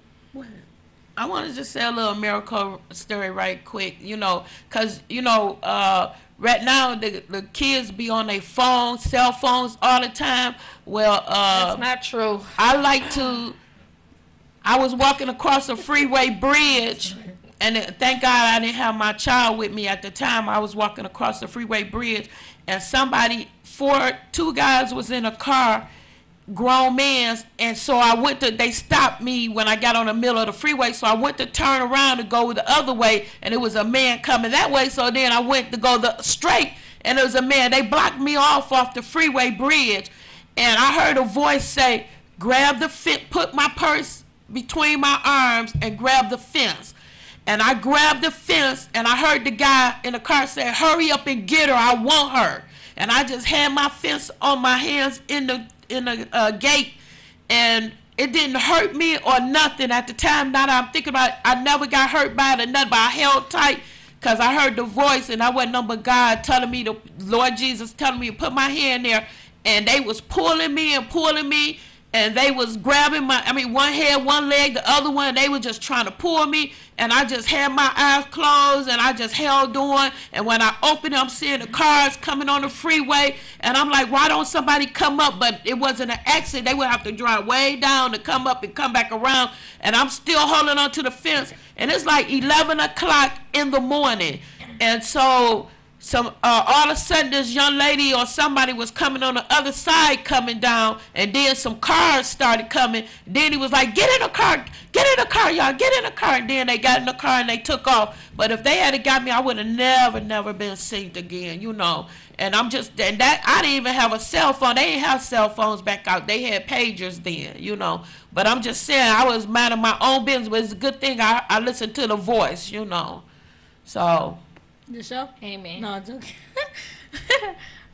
I want to just say a little miracle story right quick, because, right now the kids be on their phones, cell phones all the time. Well, That's not true. I was walking across a freeway bridge, and thank God I didn't have my child with me at the time. I was walking across the freeway bridge, and two guys was in a car, grown men, and so they stopped me when I got on the middle of the freeway, so I went to turn around to go the other way, and it was a man coming that way, so then I went to go straight, and it was a man. They blocked me off the freeway bridge, and I heard a voice say, grab the fence, put my purse between my arms and grab the fence. And I grabbed the fence, and I heard the guy in the car say, hurry up and get her, I want her. And I just had my fence on my hands in the gate, and it didn't hurt me or nothing at the time. Now that I'm thinking about it, I never got hurt by it or nothing, but I held tight because I heard the voice, and I wasn't nothing but God telling me, the Lord Jesus telling me to put my hand there, and they was pulling me, and they was grabbing one head, one leg, the other one. They were just trying to pull me, and I just had my eyes closed, and I just held on. And when I opened it, I'm seeing the cars coming on the freeway, and I'm like, why don't somebody come up? But it wasn't an accident. They would have to drive way down to come up and come back around, and I'm still holding on to the fence, and it's like 11 o'clock in the morning, and so all of a sudden this young lady or somebody was coming on the other side coming down, and then some cars started coming. Then he was like, get in the car, y'all, get in the car. And then they got in the car and they took off. But if they had got me, I would have never been seen again, And I didn't even have a cell phone. They didn't have cell phones back out. They had pagers then, But I'm just saying, I was minding my own business. But it's a good thing I listened to the voice, So. The show? Amen. No, I'm joking.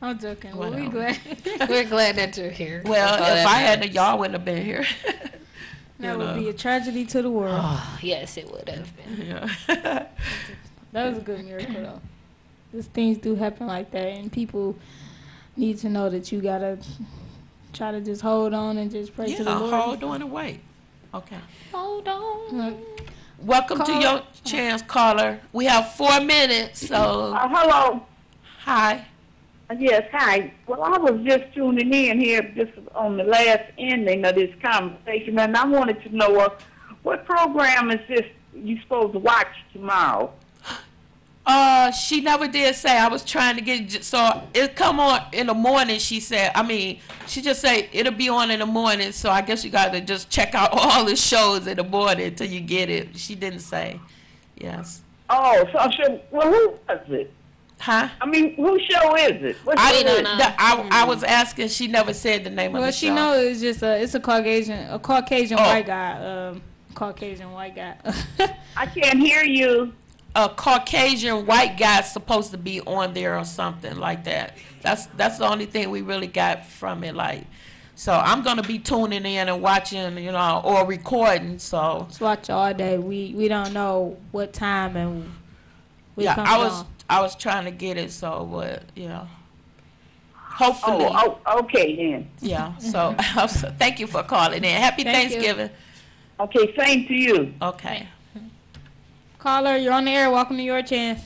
I'm joking. Well, we Whatever. glad. We're glad that you're here. Well, That's all if that I had matters. y'all wouldn't have been here. That would be a tragedy to the world. Oh, yes, it would have been. Yeah. That was a good miracle, though. These things do happen like that, and people need to know that you gotta try to just hold on and just pray to the Lord. Hold on and wait. Okay. Hold on. Look, Welcome to your chance, caller. We have 4 minutes, so Hello. hi. Yes, hi. Well, I was just tuning in here just on the last ending of this conversation, and I wanted to know what program is this you supposed to watch tomorrow? She never did say. I was trying to so it come on in the morning. She said. She just said it'll be on in the morning. So I guess you got to just check out all the shows in the morning until you get it. She didn't say. Yes. Oh, well, who was it? Huh? I mean, whose show is it? What I show didn't is know. it? I was asking. She never said the name of Well, the she show. know it's just it's a Caucasian Oh. white guy. Caucasian white guy. I can't hear you. A Caucasian white guy's supposed to be on there or something like that. That's the only thing we really got from it. Like, so I'm gonna be tuning in and watching, you know, or recording. So Just watch all day. We don't know what time and we yeah, come I was trying to get it. So, but you know, hopefully, Oh, okay then. yeah. So, thank you for calling in. Happy Thank you. Thanksgiving. Okay, same to you. Okay, Caller, you're on the air. Welcome to Your Chance.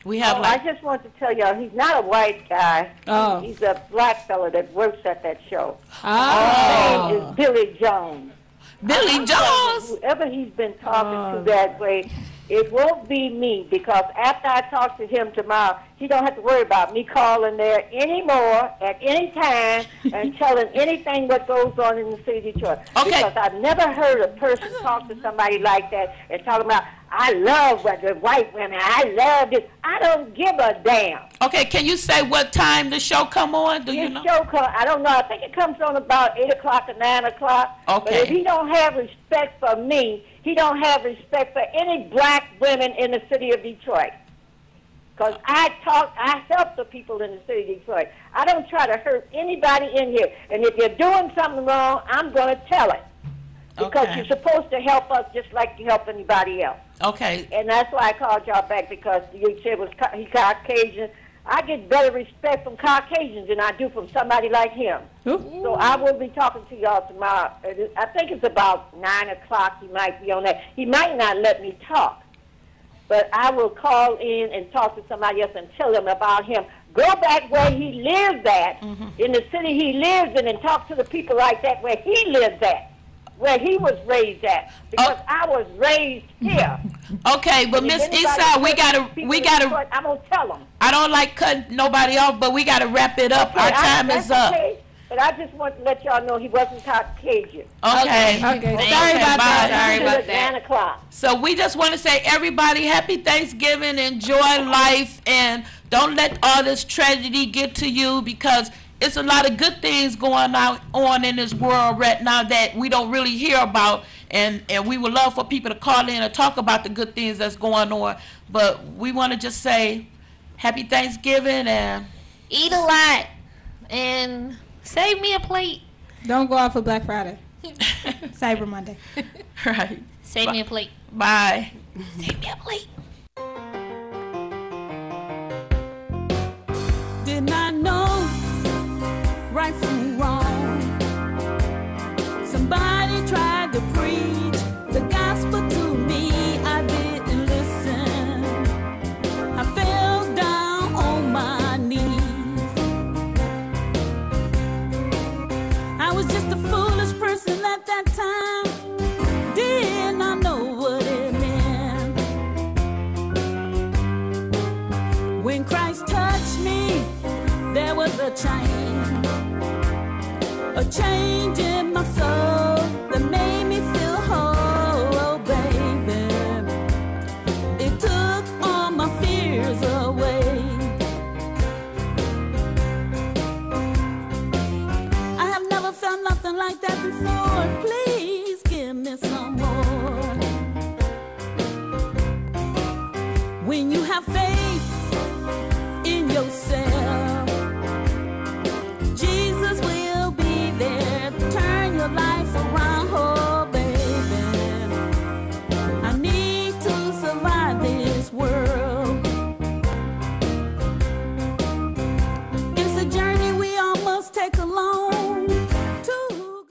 we have I like just want to tell y'all, he's not a white guy. Oh. He's a black fella that works at that show. Oh. His name is Billy Jones. Billy I'm telling you, Jones. whoever he's been talking to that way, it won't be me, because after I talk to him tomorrow, he don't have to worry about me calling there anymore at any time and telling anything what goes on in the city of Detroit. Okay. Because I've never heard a person talk to somebody like that and talking about, I love the white women, I love this. I don't give a damn. Okay, can you say what time the show come on? Do you His know? show, I don't know, I think it comes on about 8 o'clock or 9 o'clock. But Okay. if he don't have respect for me, he don't have respect for any black women in the city of Detroit. Because I help the people in the city of Detroit. I don't try to hurt anybody in here. And if you're doing something wrong, I'm going to tell it. Because Okay. you're supposed to help us just like you help anybody else. Okay. And that's why I called y'all back, because you said he's Caucasian. I get better respect from Caucasians than I do from somebody like him. So I will be talking to y'all tomorrow. I think it's about 9 o'clock. He might be on that. He might not let me talk. But I will call in and talk to somebody else and tell them about him. Go back where he lives at, in the city he lives in, and talk to the people like that where he lives at, where he was raised at. Because I was raised here. Okay, but And if Miss anybody Eastside, we hurt gotta, people we in gotta. Detroit, I'm gonna tell them. I don't like cutting nobody off, but we gotta wrap it up. Our time That's is up. okay, but I just want to let y'all know he wasn't Caucasian. Okay. Okay. Sorry about bye. that. Sorry about It's 9 o'clock. So we just want to say, everybody, happy Thanksgiving, enjoy life, and don't let all this tragedy get to you, because it's a lot of good things going on in this world right now that we don't really hear about, and we would love for people to call in and talk about the good things that's going on. But we want to just say happy Thanksgiving and Eat a lot and save me a plate. Don't go out for Black Friday. Cyber Monday. right. Save me a plate. Bye. Save me a plate. Did not know right from wrong. Somebody tried to preach the gospel to me. I didn't listen. I fell down on my knees. I was just a foolish person at that time. Did not know what it meant. When Christ touched me, there was a change in my soul that made me feel whole, oh baby. It took all my fears away. I have never felt nothing like that before. Please give me some more. When you have faith